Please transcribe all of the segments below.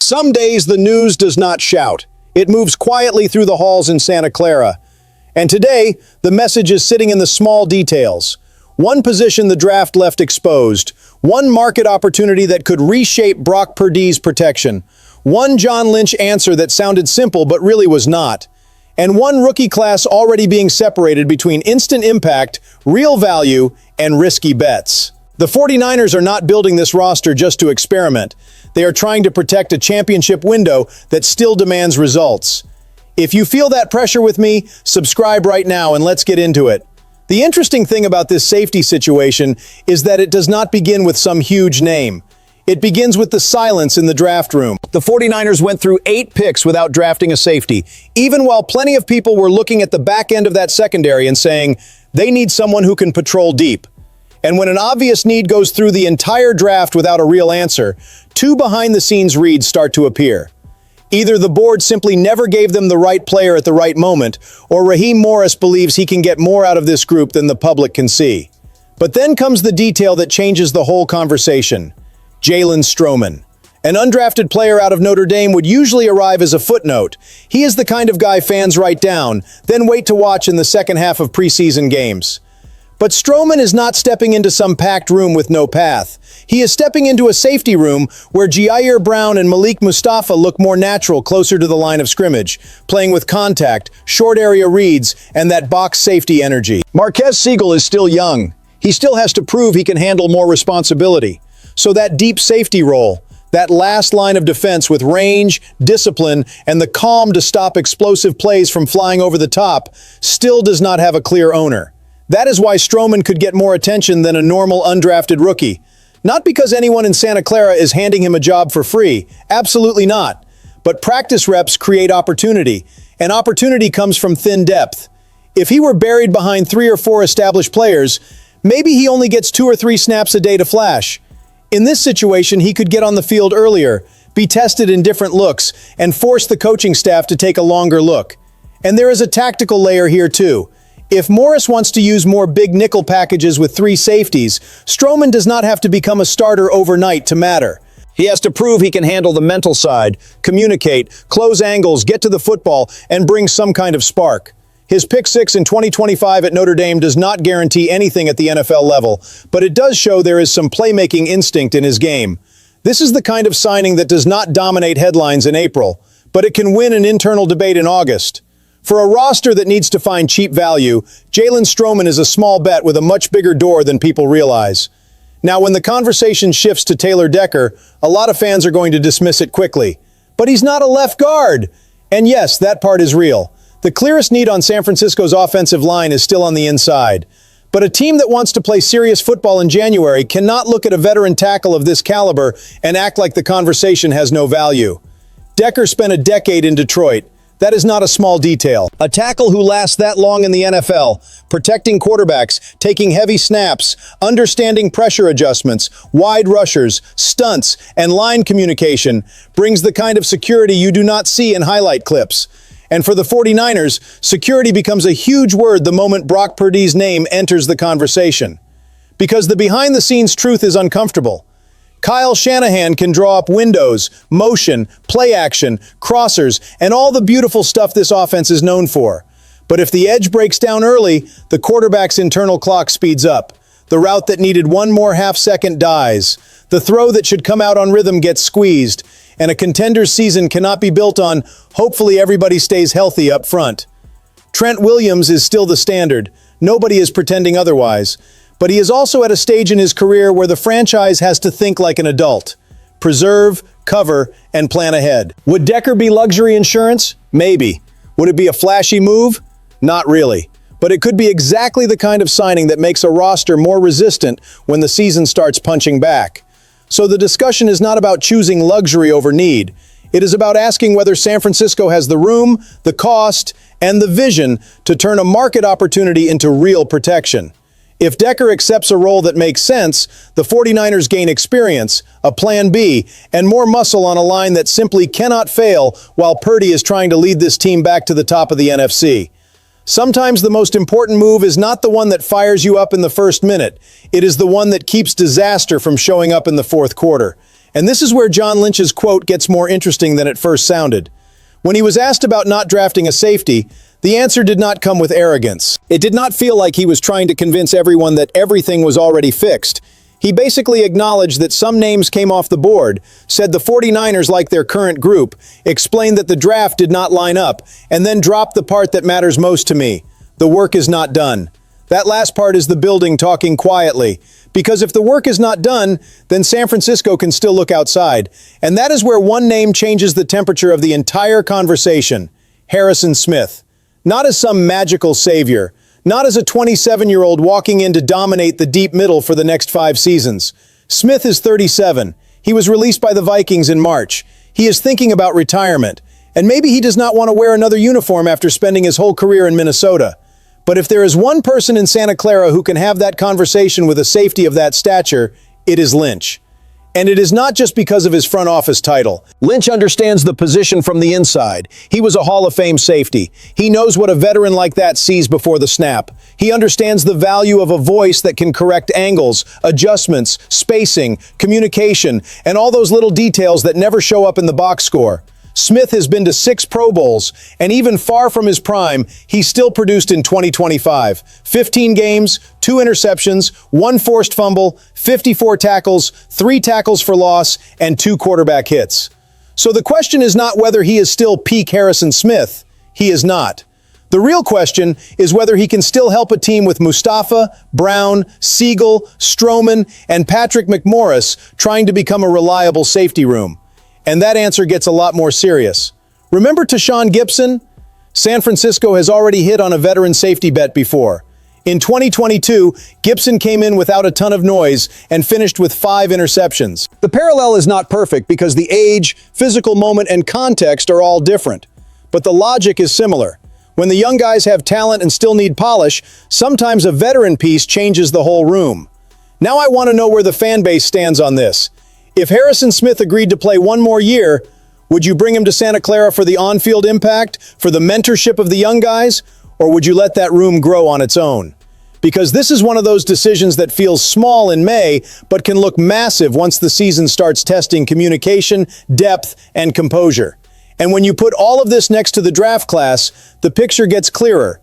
Some days the news does not shout. It moves quietly through the halls in Santa Clara. And today, the message is sitting in the small details. One position the draft left exposed. One market opportunity that could reshape Brock Purdy's protection. One John Lynch answer that sounded simple but really was not. And one rookie class already being separated between instant impact, real value, and risky bets. The 49ers are not building this roster just to experiment. They are trying to protect a championship window that still demands results. If you feel that pressure with me, subscribe right now and let's get into it. The interesting thing about this safety situation is that it does not begin with some huge name. It begins with the silence in the draft room. The 49ers went through 8 picks without drafting a safety, even while plenty of people were looking at the back end of that secondary and saying, they need someone who can patrol deep. And when an obvious need goes through the entire draft without a real answer, 2 behind-the-scenes reads start to appear. Either the board simply never gave them the right player at the right moment, or Raheem Morris believes he can get more out of this group than the public can see. But then comes the detail that changes the whole conversation. Jalen Stroman. An undrafted player out of Notre Dame would usually arrive as a footnote. He is the kind of guy fans write down, then wait to watch in the second half of preseason games. But Stroman is not stepping into some packed room with no path. He is stepping into a safety room where Jair Brown and Malik Mustafa look more natural closer to the line of scrimmage, playing with contact, short area reads, and that box safety energy. Marquez Siegel is still young. He still has to prove he can handle more responsibility. So that deep safety role, that last line of defense with range, discipline, and the calm to stop explosive plays from flying over the top, still does not have a clear owner. That is why Stroman could get more attention than a normal undrafted rookie. Not because anyone in Santa Clara is handing him a job for free. Absolutely not. But practice reps create opportunity, and opportunity comes from thin depth. If he were buried behind 3 or 4 established players, maybe he only gets 2 or 3 snaps a day to flash. In this situation, he could get on the field earlier, be tested in different looks, and force the coaching staff to take a longer look. And there is a tactical layer here too. If Morris wants to use more big nickel packages with 3 safeties, Stroman does not have to become a starter overnight to matter. He has to prove he can handle the mental side, communicate, close angles, get to the football, and bring some kind of spark. His pick 6 in 2025 at Notre Dame does not guarantee anything at the NFL level, but it does show there is some playmaking instinct in his game. This is the kind of signing that does not dominate headlines in April, but it can win an internal debate in August. For a roster that needs to find cheap value, Jalen Stroman is a small bet with a much bigger door than people realize. Now, when the conversation shifts to Taylor Decker, a lot of fans are going to dismiss it quickly. But he's not a left guard. And yes, that part is real. The clearest need on San Francisco's offensive line is still on the inside. But a team that wants to play serious football in January cannot look at a veteran tackle of this caliber and act like the conversation has no value. Decker spent a decade in Detroit. That is not a small detail. A tackle who lasts that long in the NFL, protecting quarterbacks, taking heavy snaps, understanding pressure adjustments, wide rushers, stunts, and line communication, brings the kind of security you do not see in highlight clips. And for the 49ers, security becomes a huge word the moment Brock Purdy's name enters the conversation. Because the behind-the-scenes truth is uncomfortable. Kyle Shanahan can draw up windows, motion, play action, crossers, and all the beautiful stuff this offense is known for. But if the edge breaks down early, the quarterback's internal clock speeds up. The route that needed 1 more half-second dies. The throw that should come out on rhythm gets squeezed. And a contender's season cannot be built on, hopefully everybody stays healthy up front. Trent Williams is still the standard. Nobody is pretending otherwise. But he is also at a stage in his career where the franchise has to think like an adult. Preserve, cover, and plan ahead. Would Decker be luxury insurance? Maybe. Would it be a flashy move? Not really. But it could be exactly the kind of signing that makes a roster more resistant when the season starts punching back. So the discussion is not about choosing luxury over need. It is about asking whether San Francisco has the room, the cost, and the vision to turn a market opportunity into real protection. If Decker accepts a role that makes sense, the 49ers gain experience, a plan B, and more muscle on a line that simply cannot fail while Purdy is trying to lead this team back to the top of the NFC. Sometimes the most important move is not the one that fires you up in the first minute. It is the one that keeps disaster from showing up in the fourth quarter. And this is where John Lynch's quote gets more interesting than it first sounded. When he was asked about not drafting a safety, the answer did not come with arrogance. It did not feel like he was trying to convince everyone that everything was already fixed. He basically acknowledged that some names came off the board, said the 49ers like their current group, explained that the draft did not line up, and then dropped the part that matters most to me. The work is not done. That last part is the building talking quietly. Because if the work is not done, then San Francisco can still look outside. And that is where one name changes the temperature of the entire conversation. Harrison Smith. Not as some magical savior. Not as a 27-year-old walking in to dominate the deep middle for the next 5 seasons. Smith is 37. He was released by the Vikings in March. He is thinking about retirement. And maybe he does not want to wear another uniform after spending his whole career in Minnesota. But if there is one person in Santa Clara who can have that conversation with a safety of that stature, it is Lynch. And it is not just because of his front office title. Lynch understands the position from the inside. He was a Hall of Fame safety. He knows what a veteran like that sees before the snap. He understands the value of a voice that can correct angles, adjustments, spacing, communication, and all those little details that never show up in the box score. Smith has been to 6 Pro Bowls, and even far from his prime, he still produced in 2025. 15 games, 2 interceptions, 1 forced fumble, 54 tackles, 3 tackles for loss, and 2 quarterback hits. So the question is not whether he is still peak Harrison Smith. He is not. The real question is whether he can still help a team with Mustafa, Brown, Siegel, Stroman, and Patrick McMorris trying to become a reliable safety room. And that answer gets a lot more serious. Remember Tashawn Gibson? San Francisco has already hit on a veteran safety bet before. In 2022, Gibson came in without a ton of noise and finished with 5 interceptions. The parallel is not perfect because the age, physical moment, and context are all different. But the logic is similar. When the young guys have talent and still need polish, sometimes a veteran piece changes the whole room. Now I want to know where the fan base stands on this. If Harrison Smith agreed to play 1 more year, would you bring him to Santa Clara for the on-field impact, for the mentorship of the young guys, or would you let that room grow on its own? Because this is one of those decisions that feels small in May, but can look massive once the season starts testing communication, depth, and composure. And when you put all of this next to the draft class, the picture gets clearer.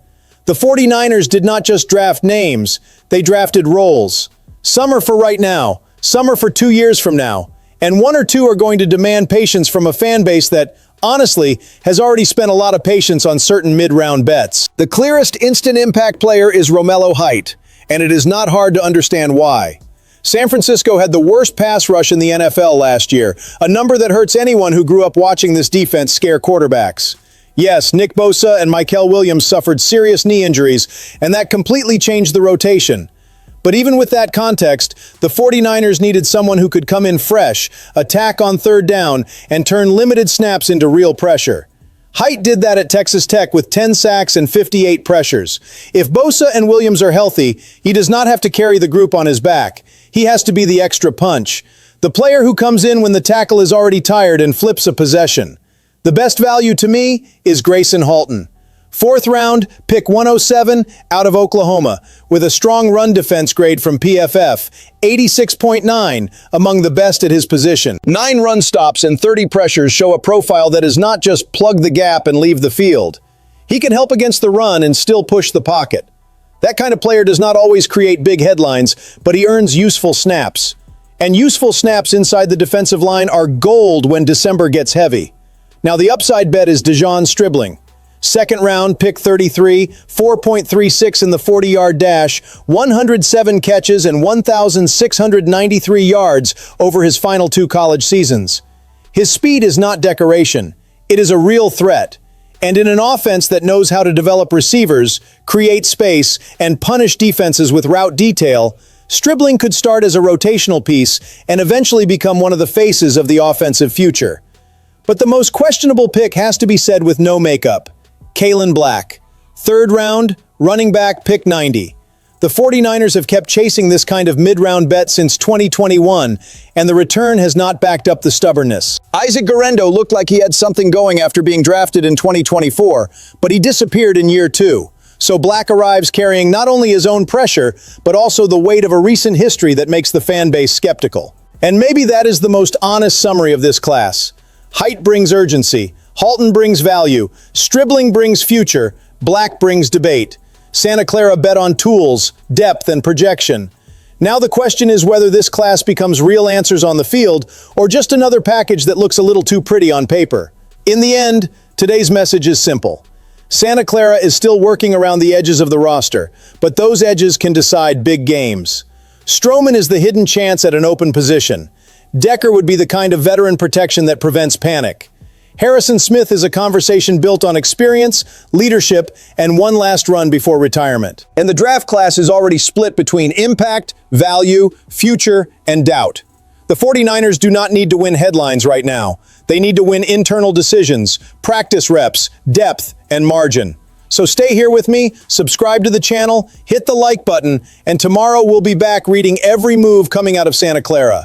The 49ers did not just draft names, they drafted roles. Some are for right now, some are for 2 years from now, and 1 or 2 are going to demand patience from a fan base that, honestly, has already spent a lot of patience on certain mid-round bets. The clearest instant impact player is Romello Height, and it is not hard to understand why. San Francisco had the worst pass rush in the NFL last year, a number that hurts anyone who grew up watching this defense scare quarterbacks. Yes, Nick Bosa and Kyle Williams suffered serious knee injuries, and that completely changed the rotation. But even with that context, the 49ers needed someone who could come in fresh, attack on 3rd down, and turn limited snaps into real pressure. Height did that at Texas Tech with 10 sacks and 58 pressures. If Bosa and Williams are healthy, he does not have to carry the group on his back. He has to be the extra punch. The player who comes in when the tackle is already tired and flips a possession. The best value to me is Grayson Halton. 4th round, pick 107 out of Oklahoma, with a strong run defense grade from PFF, 86.9, among the best at his position. 9 run stops and 30 pressures show a profile that is not just plug the gap and leave the field. He can help against the run and still push the pocket. That kind of player does not always create big headlines, but he earns useful snaps. And useful snaps inside the defensive line are gold when December gets heavy. Now the upside bet is Dejon Stribling. 2nd round, pick 33, 4.36 in the 40-yard dash, 107 catches and 1,693 yards over his final 2 college seasons. His speed is not decoration. It is a real threat. And in an offense that knows how to develop receivers, create space, and punish defenses with route detail, Stribling could start as a rotational piece and eventually become one of the faces of the offensive future. But the most questionable pick has to be said with no makeup. Kaelon Black. 3rd round, running back, pick 90. The 49ers have kept chasing this kind of mid-round bet since 2021, and the return has not backed up the stubbornness. Isaac Guerendo looked like he had something going after being drafted in 2024, but he disappeared in year 2. So Black arrives carrying not only his own pressure, but also the weight of a recent history that makes the fan base skeptical. And maybe that is the most honest summary of this class. Height brings urgency, Halton brings value, Stribling brings future, Black brings debate. Santa Clara bet on tools, depth, and projection. Now the question is whether this class becomes real answers on the field or just another package that looks a little too pretty on paper. In the end, today's message is simple. Santa Clara is still working around the edges of the roster, but those edges can decide big games. Stroman is the hidden chance at an open position. Decker would be the kind of veteran protection that prevents panic. Harrison Smith is a conversation built on experience, leadership, and one last run before retirement. And the draft class is already split between impact, value, future, and doubt. The 49ers do not need to win headlines right now. They need to win internal decisions, practice reps, depth, and margin. So stay here with me, subscribe to the channel, hit the like button, and tomorrow we'll be back reading every move coming out of Santa Clara.